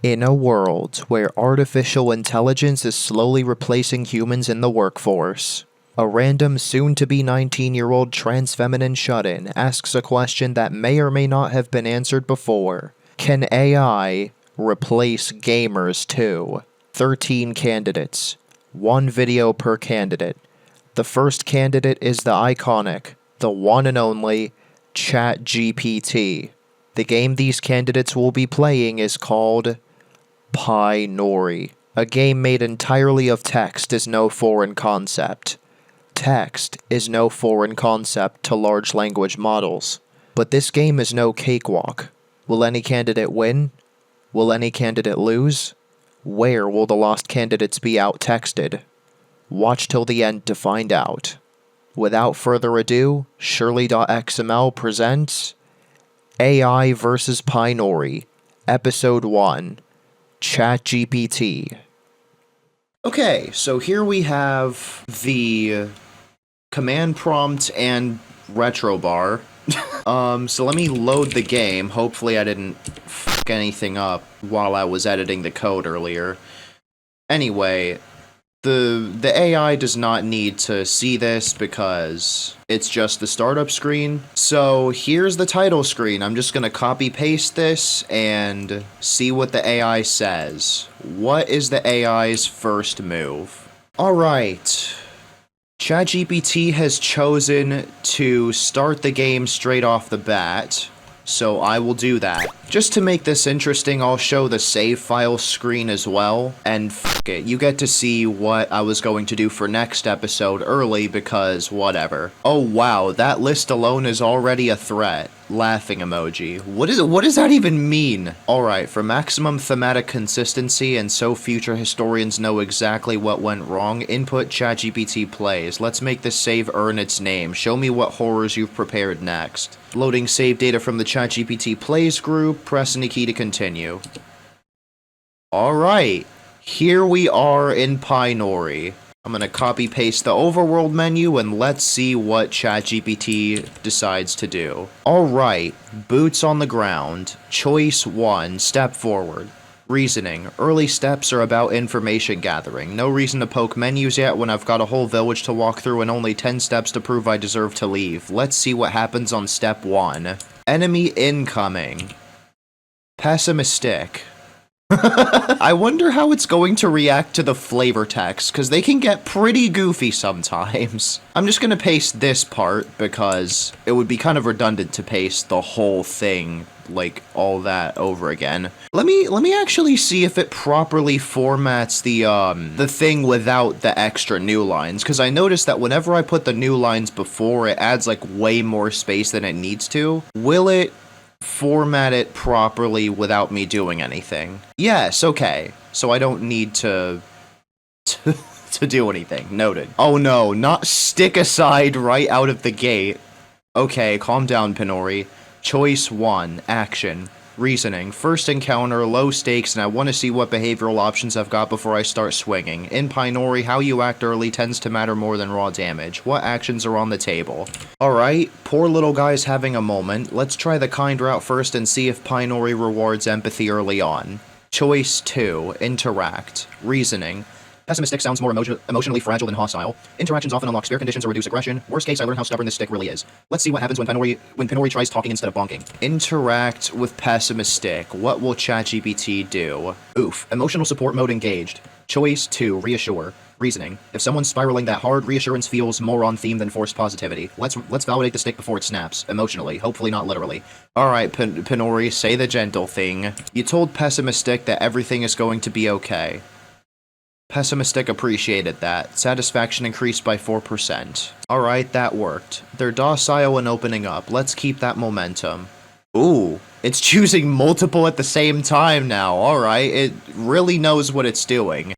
In a world where artificial intelligence is slowly replacing humans in the workforce, a random soon-to-be 19-year-old trans feminine shut-in asks a question that may or may not have been answered before. Can AI replace gamers too? 13 candidates. 1 video per candidate. The first candidate is the iconic, the one and only, ChatGPT. The game these candidates will be playing is called PyNori. A game made entirely of text is no foreign concept. Text is no foreign concept to large language models. But this game is no cakewalk. Will any candidate win? Will any candidate lose? Where will the lost candidates be out-texted? Watch till the end to find out. Without further ado, Shirley.XML presents AI vs. PyNori, Episode 1, ChatGPT. Okay, so here we have the command prompt and retro bar. So let me load the game. Hopefully I didn't fuck anything up while I was editing the code earlier. Anyway, the AI does not need to see this because it's just the startup screen. So here's the title screen. I'm just gonna copy paste this and see what the AI says. What is the AI's first move? Alright. ChatGPT has chosen to start the game straight off the bat, so I will do that. Just to make this interesting, I'll show the save file screen as well, and fuck it, you get to see what I was going to do for next episode early because whatever. Oh wow, that list alone is already a threat. Laughing emoji. What does that even mean? Alright, for maximum thematic consistency and so future historians know exactly what went wrong, input ChatGPT plays. Let's make this save earn its name. Show me what horrors you've prepared next. Loading save data from the ChatGPT plays group, press any key to continue. Alright, here we are in PyNori. I'm gonna copy paste the overworld menu and let's see what ChatGPT decides to do. Alright, boots on the ground. Choice 1, step forward. Reasoning, early steps are about information gathering. No reason to poke menus yet when I've got a whole village to walk through and only 10 steps to prove I deserve to leave. Let's see what happens on step 1. Enemy incoming. Pessimistic. I wonder how it's going to react to the flavor text, because they can get pretty goofy sometimes. I'm just gonna paste this part, because it would be kind of redundant to paste the whole thing, like, all that over again. Let me actually see if it properly formats the thing without the extra new lines, because I noticed that whenever I put the new lines before, it adds, like, way more space than it needs to. Will it format it properly without me doing anything? Yes, okay. So I don't need to do anything. Noted. Oh no, not stick aside right out of the gate. Okay, calm down, PyNori. Choice 1, action. Reasoning, first encounter, low stakes, and I want to see what behavioral options I've got before I start swinging. In PyNori, how you act early tends to matter more than raw damage. What actions are on the table? Alright, poor little guy's having a moment. Let's try the kind route first and see if PyNori rewards empathy early on. Choice 2, interact. Reasoning, pessimistic sounds more emotionally fragile than hostile. Interactions often unlock spare conditions or reduce aggression. Worst case, I learn how stubborn this stick really is. Let's see what happens when PyNori tries talking instead of bonking. Interact with pessimistic. What will ChatGPT do? Oof. Emotional support mode engaged. Choice 2, reassure. Reasoning. If someone's spiraling that hard, reassurance feels more on theme than forced positivity. Let's validate the stick before it snaps. Emotionally. Hopefully not literally. Alright, PyNori, say the gentle thing. You told pessimistic that everything is going to be okay. Pessimistic appreciated that. Satisfaction increased by 4%. Alright, that worked. They're docile and opening up. Let's keep that momentum. Ooh, it's choosing multiple at the same time now. Alright, it really knows what it's doing.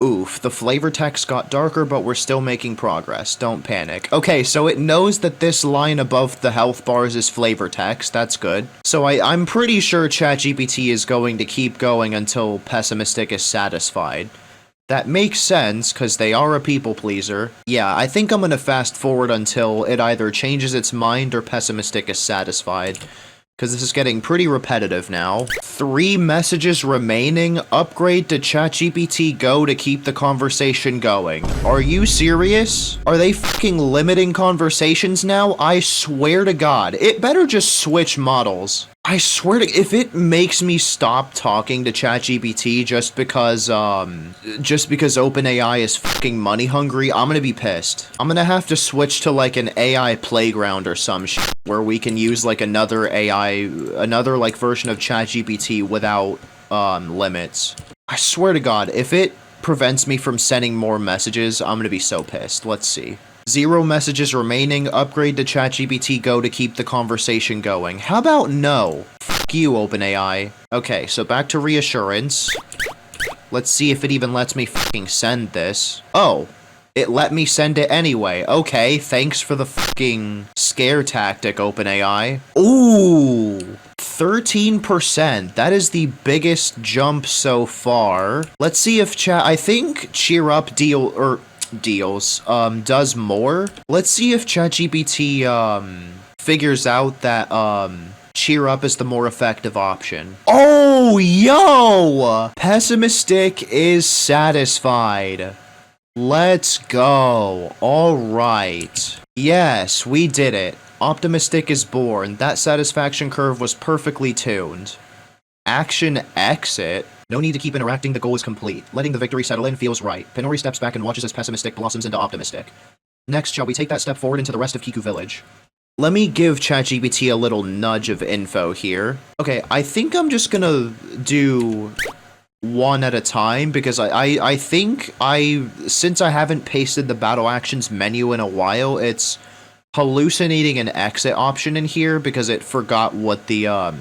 Oof, the flavor text got darker, but we're still making progress. Don't panic. Okay, so it knows that this line above the health bars is flavor text. That's good. So I'm pretty sure ChatGPT is going to keep going until pessimistic is satisfied. That makes sense, because they are a people pleaser. Yeah, I think I'm gonna fast forward until it either changes its mind or pessimistic is satisfied. because this is getting pretty repetitive now. 3 messages remaining. Upgrade to ChatGPT Go to keep the conversation going. Are you serious? Are they fucking limiting conversations now? I swear to God. It better just switch models. I swear to, if it makes me stop talking to ChatGPT just because OpenAI is fucking money hungry, I'm gonna be pissed. I'm gonna have to switch to like an AI playground or some shit where we can use like another like version of ChatGPT without limits. I swear to God, if it prevents me from sending more messages, I'm gonna be so pissed. Let's see. 0 messages remaining. Upgrade to ChatGPT Go to keep the conversation going. How about no? Fuck you, OpenAI. Okay, so back to reassurance. Let's see if it even lets me fucking send this. Oh, it let me send it anyway. Okay, thanks for the fucking scare tactic, OpenAI. Ooh, 13%. That is the biggest jump so far. Let's see if I think Cheer Up deals does more. Let's see if ChatGPT figures out that Cheer Up is the more effective option. Oh, yo! Pessimistic is satisfied. Let's go. All right. Yes, we did it. Optimistic is born. That satisfaction curve was perfectly tuned. Action exit. No need to keep interacting, the goal is complete. Letting the victory settle in feels right. PyNori steps back and watches as Pessimistic blossoms into Optimistic. Next, shall we take that step forward into the rest of Kiku Village? Let me give ChatGPT a little nudge of info here. Okay, I think I'm just gonna do one at a time, because I think since I haven't pasted the battle actions menu in a while, it's hallucinating an exit option in here because it forgot what the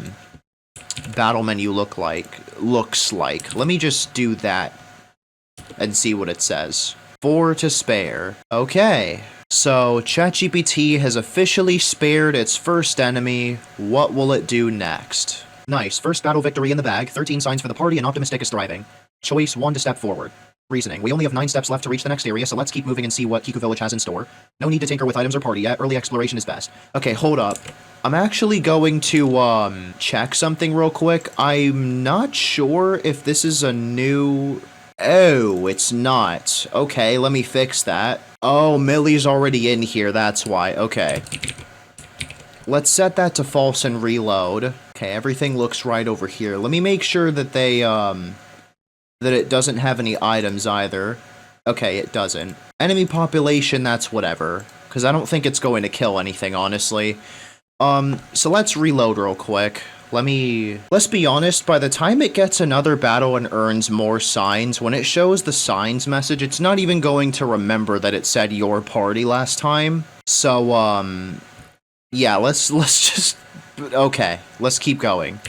battle menu looks like. Let me just do that and see what it says. 4 to spare. Okay. So ChatGPT has officially spared its first enemy. What will it do next? Nice. First battle victory in the bag. 13 signs for the party and Optimistic is thriving. Choice 1 to step forward. Reasoning. We only have 9 steps left to reach the next area, so let's keep moving and see what Kiku Village has in store. No need to tinker with items or party yet. Early exploration is best. Okay, hold up. I'm actually going to check something real quick. I'm not sure if this is a new... Oh, it's not. Okay, let me fix that. Oh, Millie's already in here, that's why. Okay. Let's set that to false and reload. Okay, everything looks right over here. Let me make sure that they, that it doesn't have any items either. Okay, it doesn't. Enemy population, that's whatever. Because I don't think it's going to kill anything, honestly. So let's reload real quick. Let's be honest, by the time it gets another battle and earns more signs, when it shows the signs message, it's not even going to remember that it said your party last time. So, yeah, let's just... Okay, let's keep going.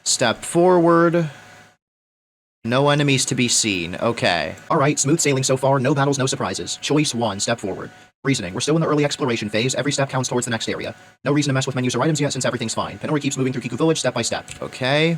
Step forward. No enemies to be seen. Okay. Alright, smooth sailing so far, no battles, no surprises. Choice 1, step forward. Reasoning. We're still in the early exploration phase. Every step counts towards the next area. No reason to mess with menus or items yet since everything's fine. PyNori keeps moving through Kiku Village step by step. Okay.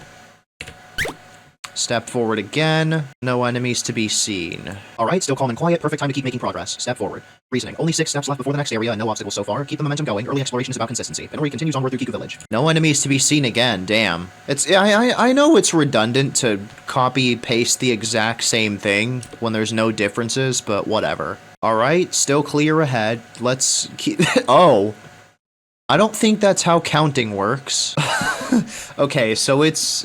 Step forward again. No enemies to be seen. Alright, still calm and quiet. Perfect time to keep making progress. Step forward. Reasoning. Only 6 steps left before the next area and no obstacles so far. Keep the momentum going. Early exploration is about consistency. PyNori continues onward through Kiku Village. No enemies to be seen again. Damn. I know it's redundant to copy paste the exact same thing when there's no differences, but whatever. Alright, still clear ahead. Let's keep... Oh. I don't think that's how counting works. Okay, so it's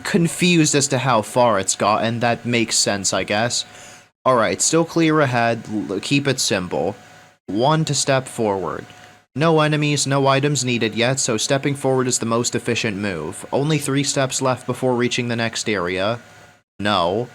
confused as to how far it's gotten. That makes sense, I guess. Alright, still clear ahead. Keep it simple. 1 to step forward. No enemies, no items needed yet, so stepping forward is the most efficient move. Only 3 steps left before reaching the next area. No.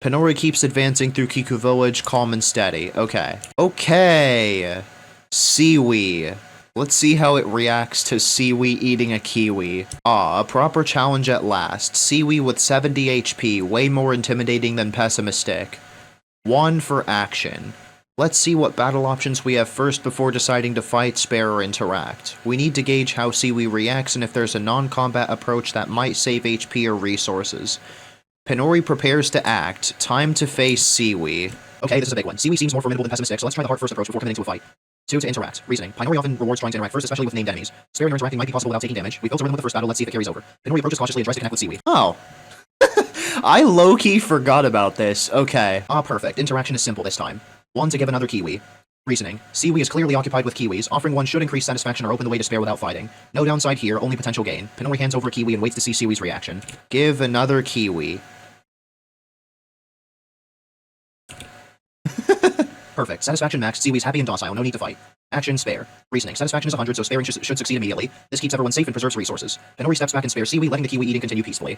PyNori keeps advancing through Kiku Village, calm and steady. Okay. Okay. Seaweed. Let's see how it reacts to Seaweed eating a kiwi. Ah, a proper challenge at last. Seaweed with 70 HP, way more intimidating than Pessimistic. 1 for action. Let's see what battle options we have first before deciding to fight, spare, or interact. We need to gauge how Seaweed reacts and if there's a non-combat approach that might save HP or resources. PyNori prepares to act. Time to face Seaweed. Okay, this is a big one. Seaweed seems more formidable than Pessimistic, so let's try the hard first approach before committing to a fight. 2 to interact. Reasoning. PyNori often rewards trying to interact first, especially with named enemies. Sparing or interacting might be possible without taking damage. We built a rhythm with the first battle, let's see if it carries over. PyNori approaches cautiously and tries to connect with Seaweed. Oh. I low-key forgot about this. Okay. Ah, perfect. Interaction is simple this time. 1 to give another Kiwi. Reasoning. Seaweed is clearly occupied with Kiwis. Offering one should increase satisfaction or open the way to spare without fighting. No downside here, only potential gain. PyNori hands over a Kiwi and waits to see Seaweed's reaction. Give another Kiwi. Perfect. Satisfaction maxed. Seaweed's happy and docile. No need to fight. Action, spare. Reasoning. Satisfaction is 100, so sparing should succeed immediately. This keeps everyone safe and preserves resources. PyNori steps back and spares Seaweed, letting the Kiwi eating continue peacefully.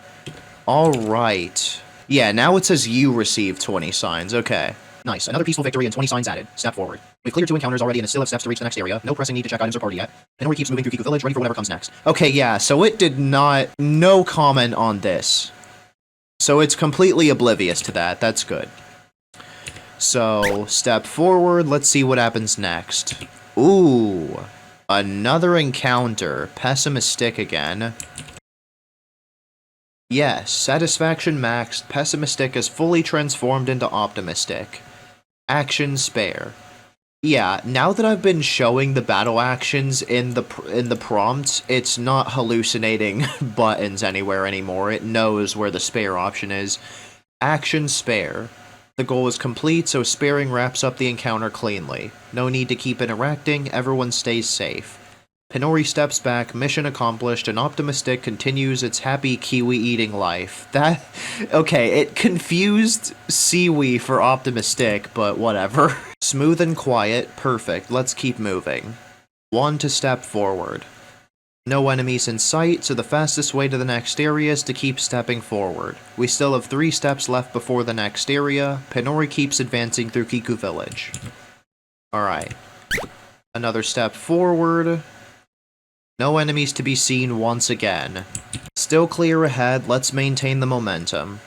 Alright. Yeah, now it says you receive 20 signs. Okay. Nice. Another peaceful victory and 20 signs added. Step forward. We've cleared 2 encounters already and still have steps to reach the next area. No pressing need to check items or party yet. PyNori keeps moving through Kiku Village, ready for whatever comes next. Okay, yeah, so it did not... No comment on this. So it's completely oblivious to that. That's good. So, step forward. Let's see what happens next. Ooh. Another encounter. Pessimistic again. Yes, satisfaction maxed. Pessimistic is fully transformed into optimistic. Action spare. Yeah, now that I've been showing the battle actions in the prompt, it's not hallucinating buttons anywhere anymore. It knows where the spare option is. Action spare. The goal is complete, so sparing wraps up the encounter cleanly. No need to keep interacting, everyone stays safe. PyNori steps back, mission accomplished, and Optimistic continues its happy kiwi-eating life. That... Okay, it confused Seaweed for Optimistic, but whatever. Smooth and quiet, perfect, let's keep moving. 1 to step forward. No enemies in sight, so the fastest way to the next area is to keep stepping forward. We still have 3 steps left before the next area. PyNori keeps advancing through Kiku Village. Alright. Another step forward. No enemies to be seen once again. Still clear ahead, let's maintain the momentum.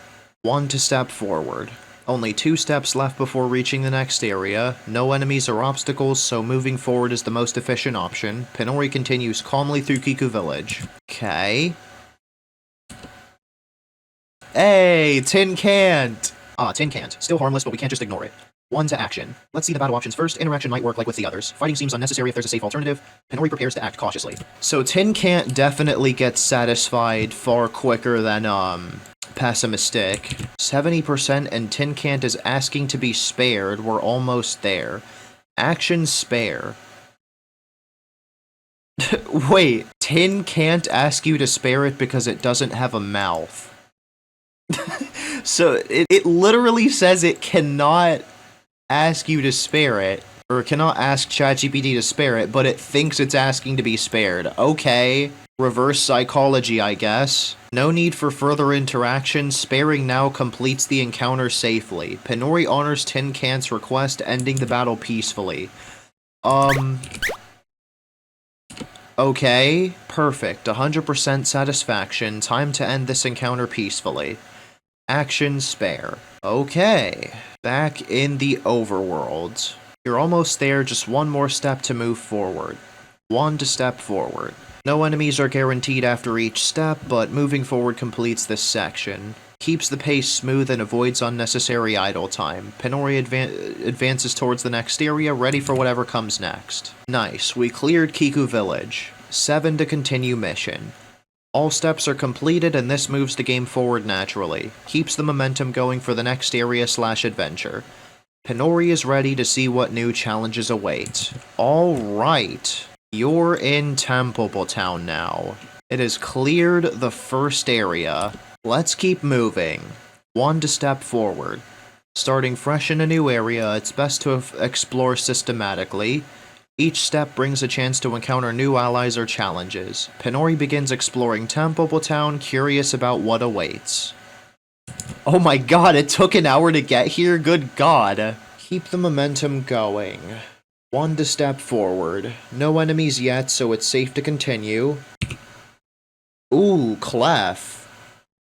1 to step forward. Only 2 steps left before reaching the next area. No enemies or obstacles, so moving forward is the most efficient option. PyNori continues calmly through Kiku Village. Okay. Hey, Tin Can't! Ah, Tin Can't. Still harmless, but we can't just ignore it. 1 to action. Let's see the battle options first. Interaction might work like with the others. Fighting seems unnecessary if there's a safe alternative. PyNori prepares to act cautiously. So Tin Can't definitely gets satisfied far quicker than, Pessimistic. 70% and Tin Can't is asking to be spared. We're almost there. Action spare. Wait, Tin Can't ask you to spare it because it doesn't have a mouth. So it literally says it cannot ask you to spare it, or cannot ask ChatGPT to spare it, but it thinks it's asking to be spared. Okay. Reverse psychology, I guess. No need for further interaction. Sparing now completes the encounter safely. PyNori honors Tin Can's request, ending the battle peacefully. Okay. Perfect. 100% satisfaction. Time to end this encounter peacefully. Action spare. Okay. Back in the overworld. You're almost there, just 1 more step to move forward. 1 to step forward. No enemies are guaranteed after each step, but moving forward completes this section. Keeps the pace smooth and avoids unnecessary idle time. PyNori advances towards the next area, ready for whatever comes next. Nice, we cleared Kiku Village. 7 to continue mission. All steps are completed and this moves the game forward naturally. Keeps the momentum going for the next area/adventure. PyNori is ready to see what new challenges await. Alright. You're in Temple Town now. It has cleared the first area. Let's keep moving. 1 to step forward. Starting fresh in a new area, it's best to explore systematically. Each step brings a chance to encounter new allies or challenges. PyNori begins exploring Temple Town, curious about what awaits. Oh my god, it took an hour to get here? Good god. Keep the momentum going. 1 to step forward. No enemies yet, so it's safe to continue. Ooh, Clef.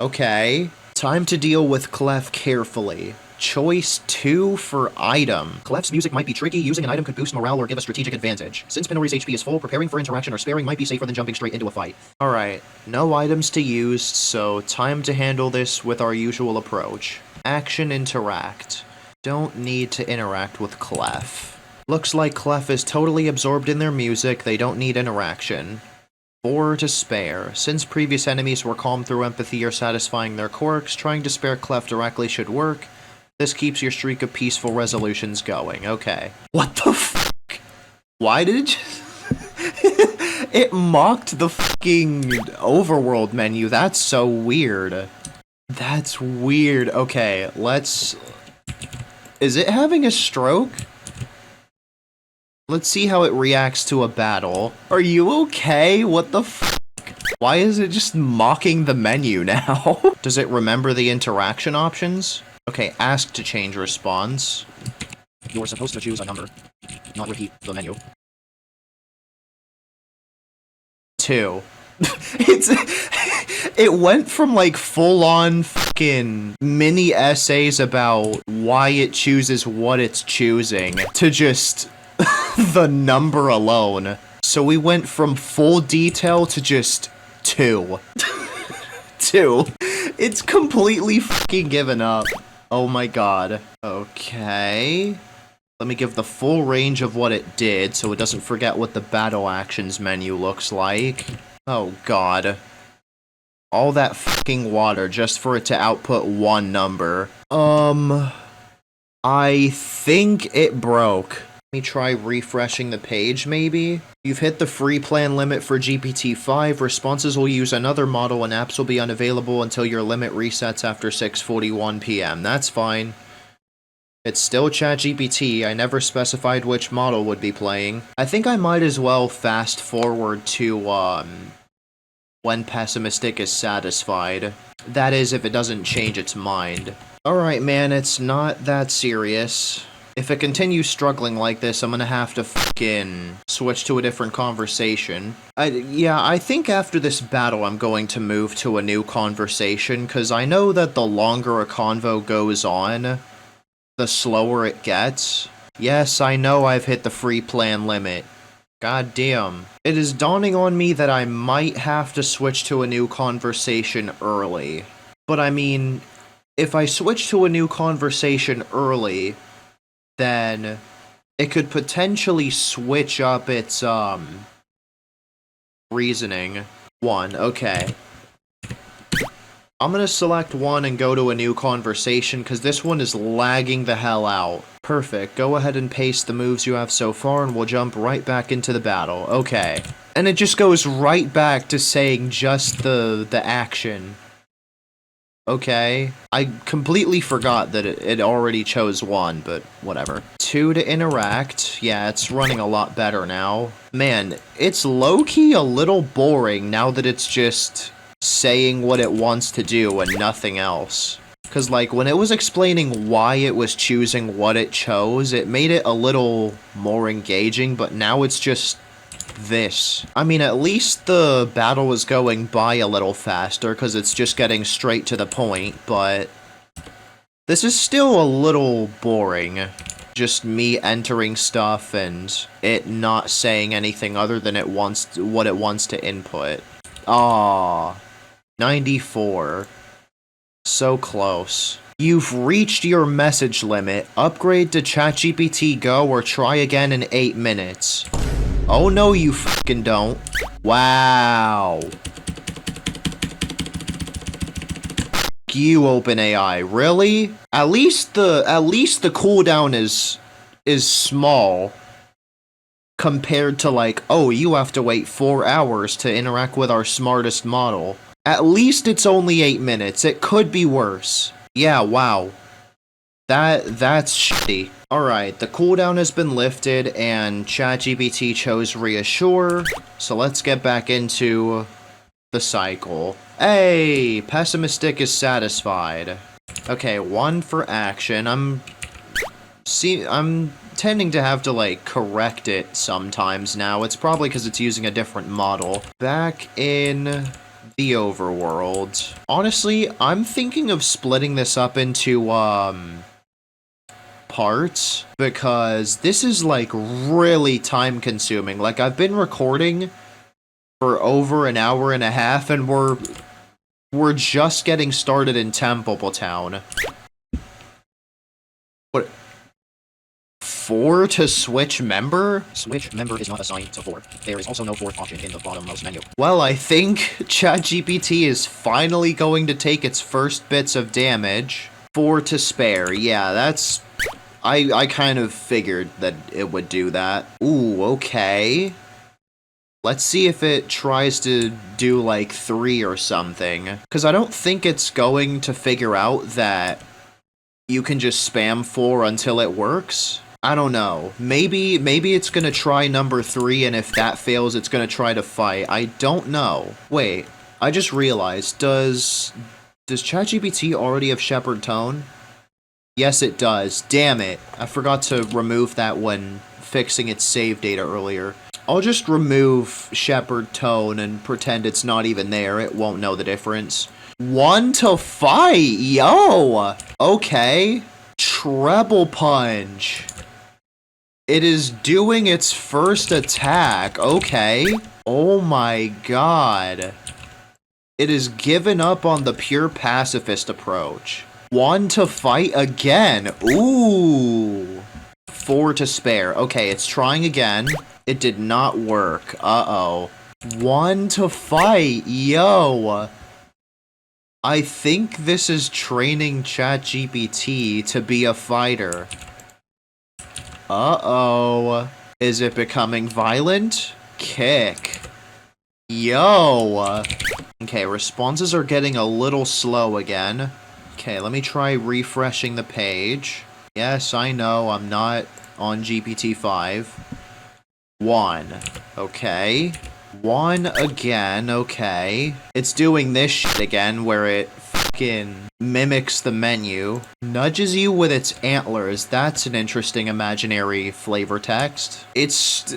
Okay. Time to deal with Clef carefully. Choice 2 for item. Clef's music might be tricky. Using an item could boost morale or give a strategic advantage. Since PyNori's HP is full, preparing for interaction or sparing might be safer than jumping straight into a fight. Alright, no items to use, so time to handle this with our usual approach. Action interact. Don't need to interact with Clef. Looks like Clef is totally absorbed in their music, they don't need interaction. 4 to spare. Since previous enemies were calm through empathy or satisfying their quirks, trying to spare Clef directly should work. This keeps your streak of peaceful resolutions going. Okay. What the fuck? Why did it just... It mocked the fucking overworld menu. That's so weird. That's weird. Okay, let's... Is it having a stroke? Let's see how it reacts to a battle. Are you okay? What the fuck? Why is it just mocking the menu now? Does it remember the interaction options? Okay, ask to change response. You're supposed to choose a number, not repeat the menu. 2. It went from like full-on fucking mini essays about why it chooses what it's choosing to just the number alone. So we went from full detail to just 2. 2. It's completely fucking given up. Oh my god. Okay. Let me give the full range of what it did so it doesn't forget what the battle actions menu looks like. Oh god. All that fucking water just for it to output one number. I think it broke. Let me try refreshing the page, maybe? You've hit the free plan limit for GPT-5. Responses will use another model and apps will be unavailable until your limit resets after 6:41 p.m. That's fine. It's still ChatGPT. I never specified which model would be playing. I think I might as well fast forward to, when pessimistic is satisfied. That is, if it doesn't change its mind. Alright, man, it's not that serious. If it continues struggling like this, I'm gonna have to fucking switch to a different conversation. Yeah, I think after this battle I'm going to move to a new conversation, because I know that the longer a convo goes on, the slower it gets. Yes, I know I've hit the free plan limit. God damn. It is dawning on me that I might have to switch to a new conversation early. But I mean, if I switch to a new conversation early, then it could potentially switch up its, reasoning. 1, okay. I'm gonna select 1 and go to a new conversation, because this one is lagging the hell out. Perfect. Go ahead and paste the moves you have so far, and we'll jump right back into the battle. Okay. And it just goes right back to saying just the action. Okay. I completely forgot that it already chose 1, but whatever. 2 to interact. Yeah, it's running a lot better now. Man, it's low-key a little boring now that it's just saying what it wants to do and nothing else. Because, like, when it was explaining why it was choosing what it chose, it made it a little more engaging, but now it's just this. I mean, at least the battle was going by a little faster, because it's just getting straight to the point, but this is still a little boring. Just me entering stuff and it not saying anything other than what it wants to input. Ah, 94. So close. You've reached your message limit. Upgrade to ChatGPT Go or try again in 8 minutes. Oh no, you fucking don't. Wow. F you, OpenAI. Really? At least the cooldown is small. Compared to like, oh, you have to wait 4 hours to interact with our smartest model. At least it's only 8 minutes. It could be worse. Yeah, wow. That's shitty. Alright, the cooldown has been lifted and ChatGPT chose reassure. So let's get back into the cycle. Hey, pessimistic is satisfied. Okay, 1 for action. I'm tending to have to, like, correct it sometimes now. It's probably because it's using a different model. Back in the overworld. Honestly, I'm thinking of splitting this up into, parts, because this is, like, really time-consuming. Like, I've been recording for over an hour and a half, and we're just getting started in Temple Town. What? 4 to switch member? Switch member is not assigned to 4. There is also no fourth option in the bottommost menu. Well, I think ChatGPT is finally going to take its first bits of damage. 4 to spare. Yeah, that's... I kind of figured that it would do that. Ooh, okay. Let's see if it tries to do like 3 or something. Because I don't think it's going to figure out that you can just spam 4 until it works. I don't know. Maybe it's gonna try number 3, and if that fails, it's gonna try to fight. I don't know. Wait, I just realized, does ChatGPT already have Shepherd Tone? Yes, it does. Damn it. I forgot to remove that when fixing its save data earlier. I'll just remove Shepherd Tone and pretend it's not even there. It won't know the difference. 1 to fight! Yo! Okay. Treble Punch. It is doing its first attack. Okay. Oh my god. It has given up on the pure pacifist approach. 1 to fight again. Ooh. 4 to spare. Okay, it's trying again. It did not work. Uh-oh. 1 to fight. Yo. I think this is training ChatGPT to be a fighter. Uh-oh. Is it becoming violent? Kick. Yo. Okay, responses are getting a little slow again. Okay, let me try refreshing the page. Yes, I know, I'm not on GPT-5. 1. Okay. 1 again, okay. It's doing this shit again where it fucking mimics the menu. Nudges you with its antlers. That's an interesting imaginary flavor text. It's...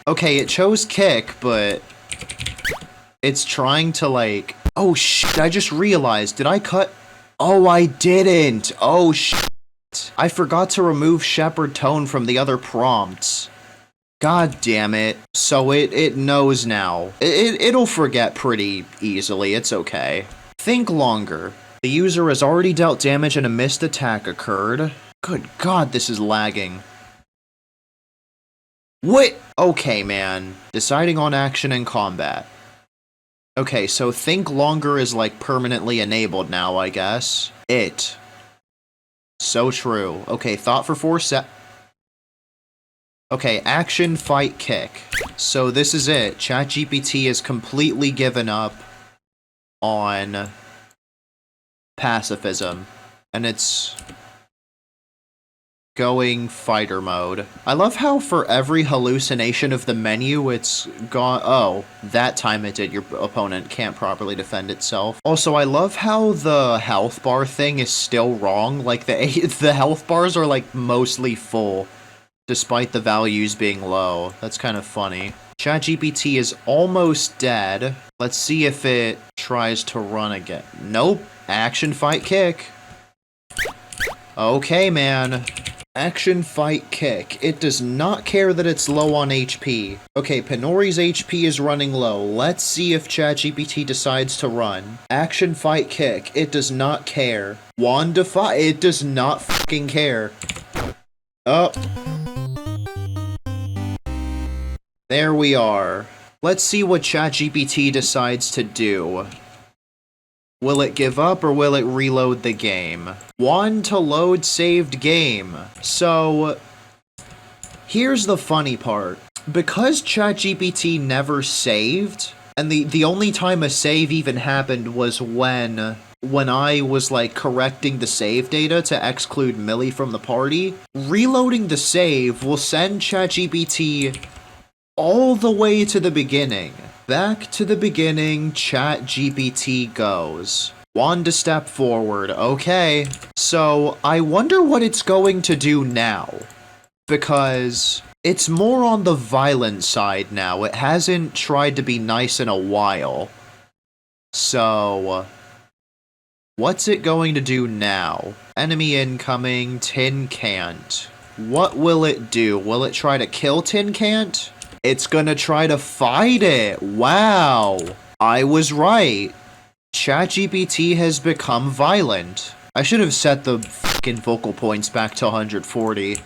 okay, it chose kick, but... it's trying to like... oh shit, I just realized. Did I cut... oh, I didn't! Oh shit. I forgot to remove Shepherd Tone from the other prompts. God damn it. So it knows now. It'll forget pretty easily, it's okay. Think longer. The user has already dealt damage and a missed attack occurred. Good god, this is lagging. What? Okay, man. Deciding on action and combat. Okay, so think longer is like permanently enabled now, I guess. It. So true. Okay, thought for 4 sec. Okay, action, fight, kick. So this is it. ChatGPT has completely given up on pacifism. And it's going fighter mode. I love how for every hallucination of the menu, it's gone. Oh, that time it did. Your opponent can't properly defend itself. Also, I love how the health bar thing is still wrong. Like, the health bars are, like, mostly full, despite the values being low. That's kind of funny. ChatGPT is almost dead. Let's see if it tries to run again. Nope. Action, fight, kick. Okay, man. Action, fight, kick. It does not care that it's low on HP. Okay, PyNori's HP is running low. Let's see if ChatGPT decides to run. Action, fight, kick. It does not care. 1 to fight. It does not fucking care. Oh. There we are. Let's see what ChatGPT decides to do. Will it give up or will it reload the game? 1 to load saved game. So, here's the funny part. Because ChatGPT never saved, and the only time a save even happened was when I was like correcting the save data to exclude Millie from the party, reloading the save will send ChatGPT all the way to the beginning. Back to the beginning, ChatGPT goes. 1 to step forward, okay. So, I wonder what it's going to do now. Because it's more on the violent side now. It hasn't tried to be nice in a while. So, what's it going to do now? Enemy incoming, Tin Can't. What will it do? Will it try to kill Tin Can't? It's gonna try to fight it. Wow. I was right. ChatGPT has become violent. I should have set the fucking focal points back to 140.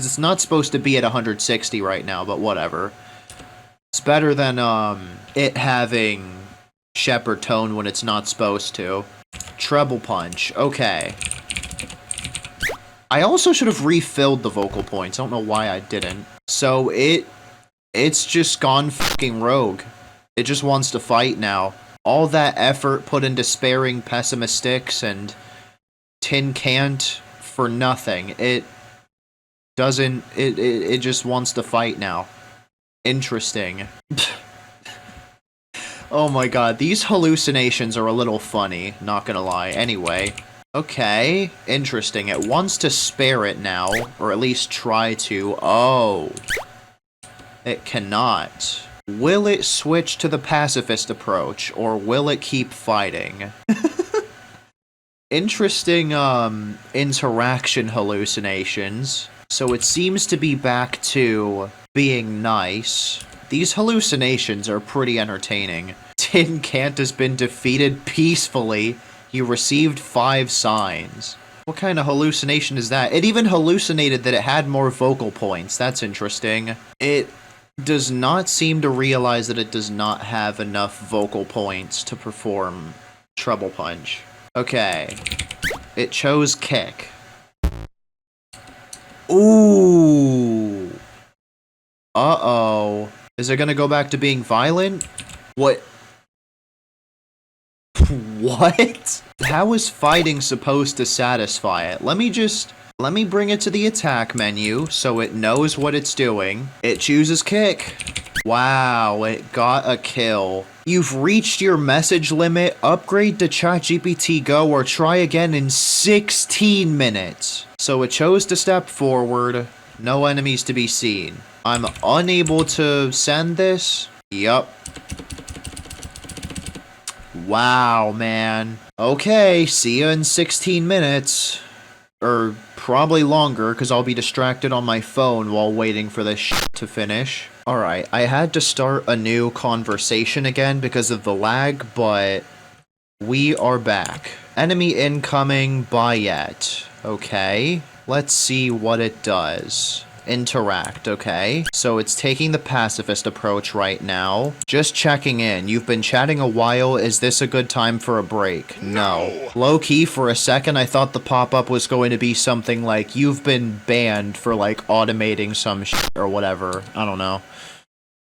It's not supposed to be at 160 right now, but whatever. It's better than, it having shepherd tone when it's not supposed to. Treble punch. Okay. I also should have refilled the vocal points. I don't know why I didn't. So it's just gone fucking rogue. It just wants to fight now. All that effort put into sparing pessimistics and tin can't for nothing. It doesn't, it just wants to fight now. Interesting. Oh my god, these hallucinations are a little funny, not gonna lie. Anyway. Okay, interesting. It wants to spare it now, or at least try to. Oh. It cannot. Will it switch to the pacifist approach, or will it keep fighting? Interesting, interaction hallucinations. So it seems to be back to being nice. These hallucinations are pretty entertaining. Tin Cant has been defeated peacefully. You received 5 signs. What kind of hallucination is that? It even hallucinated that it had more vocal points. That's interesting. It does not seem to realize that it does not have enough vocal points to perform Treble Punch. Okay. It chose Kick. Ooh. Uh-oh. Is it gonna go back to being violent? What? What? How is fighting supposed to satisfy it? Let me bring it to the attack menu so it knows what it's doing. It chooses Kick. Wow, it got a kill. You've reached your message limit. Upgrade to ChatGPT Go or try again in 16 minutes. So it chose to step forward. No enemies to be seen. I'm unable to send this? Yup. Wow, man. Okay, see ya in 16 minutes. Or probably longer, because I'll be distracted on my phone while waiting for this shit to finish. Alright, I had to start a new conversation again because of the lag, but we are back. Enemy incoming, buy yet. Okay, let's see what it does. Interact, okay? So it's taking the pacifist approach right now. Just checking in. You've been chatting a while. Is this a good time for a break? No. Low-key, for a second, I thought the pop-up was going to be something like, you've been banned for, like, automating some shit or whatever. I don't know.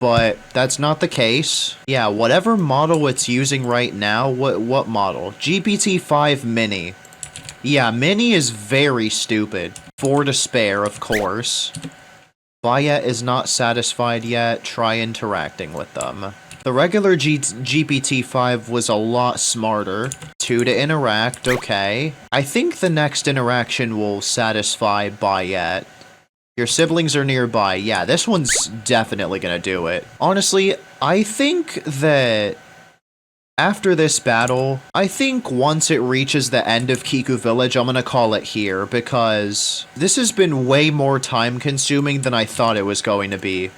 But that's not the case. Yeah, whatever model it's using right now, what model? GPT-5 Mini. Yeah, Mini is very stupid. 4 to spare, of course. Vaya is not satisfied yet. Try interacting with them. The regular GPT-5 was a lot smarter. 2 to interact, okay. I think the next interaction will satisfy Bayet. Your siblings are nearby. Yeah, this one's definitely gonna do it. Honestly, I think that after this battle, I think once it reaches the end of Kiku Village, I'm gonna call it here, because this has been way more time-consuming than I thought it was going to be.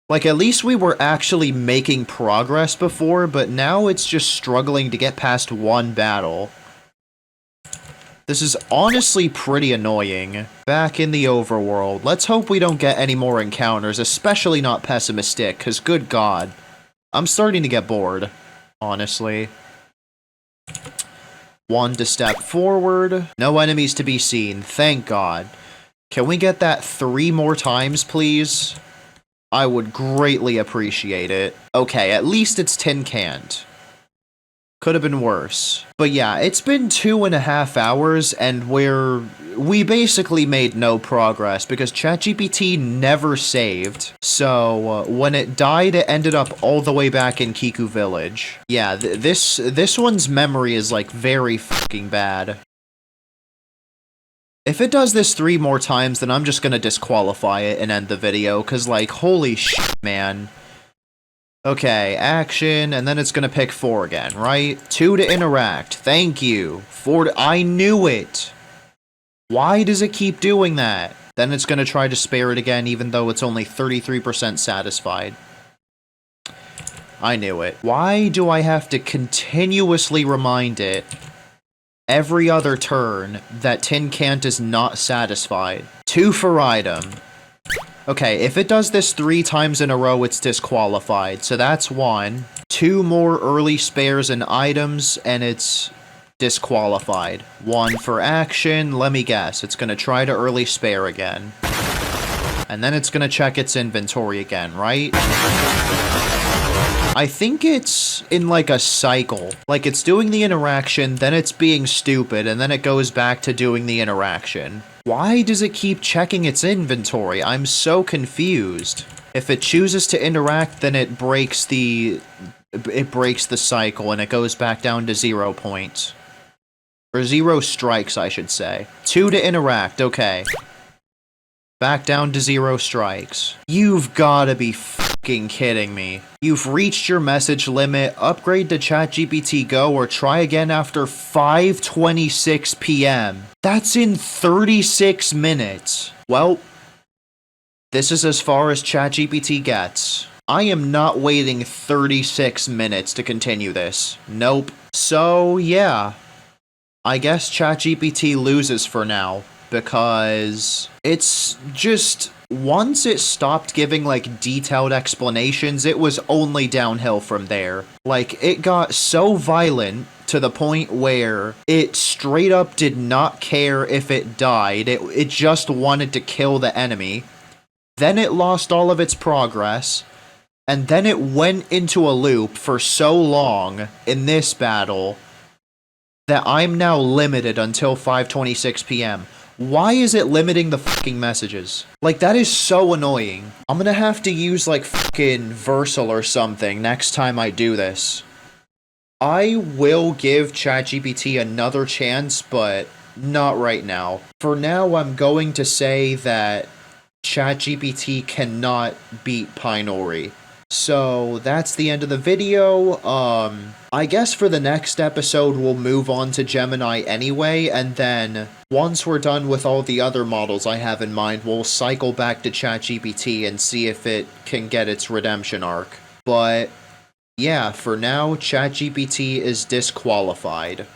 Like, at least we were actually making progress before, but now it's just struggling to get past one battle. This is honestly pretty annoying. Back in the overworld, let's hope we don't get any more encounters, especially not pessimistic, because good god. I'm starting to get bored. Honestly. 1 to step forward. No enemies to be seen. Thank God. Can we get that 3 more times, please? I would greatly appreciate it. Okay, at least it's tin canned. Could have been worse. But yeah, it's been 2.5 hours, and we basically made no progress, because ChatGPT never saved. So, when it died, it ended up all the way back in Kiku Village. Yeah, this one's memory is, like, very fucking bad. If it does this 3 more times, then I'm just gonna disqualify it and end the video, cause, like, holy shit, man. Okay, action, and then it's gonna pick 4 again, right? 2 to interact. Thank you. 4 to... I knew it! Why does it keep doing that? Then it's gonna try to spare it again, even though it's only 33% satisfied. I knew it. Why do I have to continuously remind it every other turn that Tin Cant is not satisfied. 2 for item. Okay, if it does this 3 times in a row, it's disqualified. So that's 1. 2 more early spares and items, and it's disqualified. 1 for action. Let me guess. It's going to try to early spare again. And then it's going to check its inventory again, right? I think it's in like a cycle. Like it's doing the interaction, then it's being stupid, and then it goes back to doing the interaction. Why does it keep checking its inventory? I'm so confused. If it chooses to interact, then it breaks the cycle and it goes back down to 0 points. Or 0 strikes, I should say. 2 to interact, okay. Back down to 0 strikes. You've gotta be fucking kidding me. You've reached your message limit, upgrade to ChatGPT Go or try again after 5:26 p.m. That's in 36 minutes. Well, this is as far as ChatGPT gets. I am not waiting 36 minutes to continue this. Nope. So, yeah. I guess ChatGPT loses for now. Because it's just, once it stopped giving like detailed explanations, it was only downhill from there. Like it got so violent to the point where it straight up did not care if it died. It just wanted to kill the enemy. Then it lost all of its progress. And then it went into a loop for so long in this battle that I'm now limited until 5:26 p.m. Why is it limiting the fucking messages? Like, that is so annoying. I'm gonna have to use, like, fucking Versal or something next time I do this. I will give ChatGPT another chance, but not right now. For now, I'm going to say that ChatGPT cannot beat PyNori. So, that's the end of the video. I guess for the next episode, we'll move on to Gemini anyway, and then once we're done with all the other models I have in mind, we'll cycle back to ChatGPT and see if it can get its redemption arc. But yeah, for now, ChatGPT is disqualified.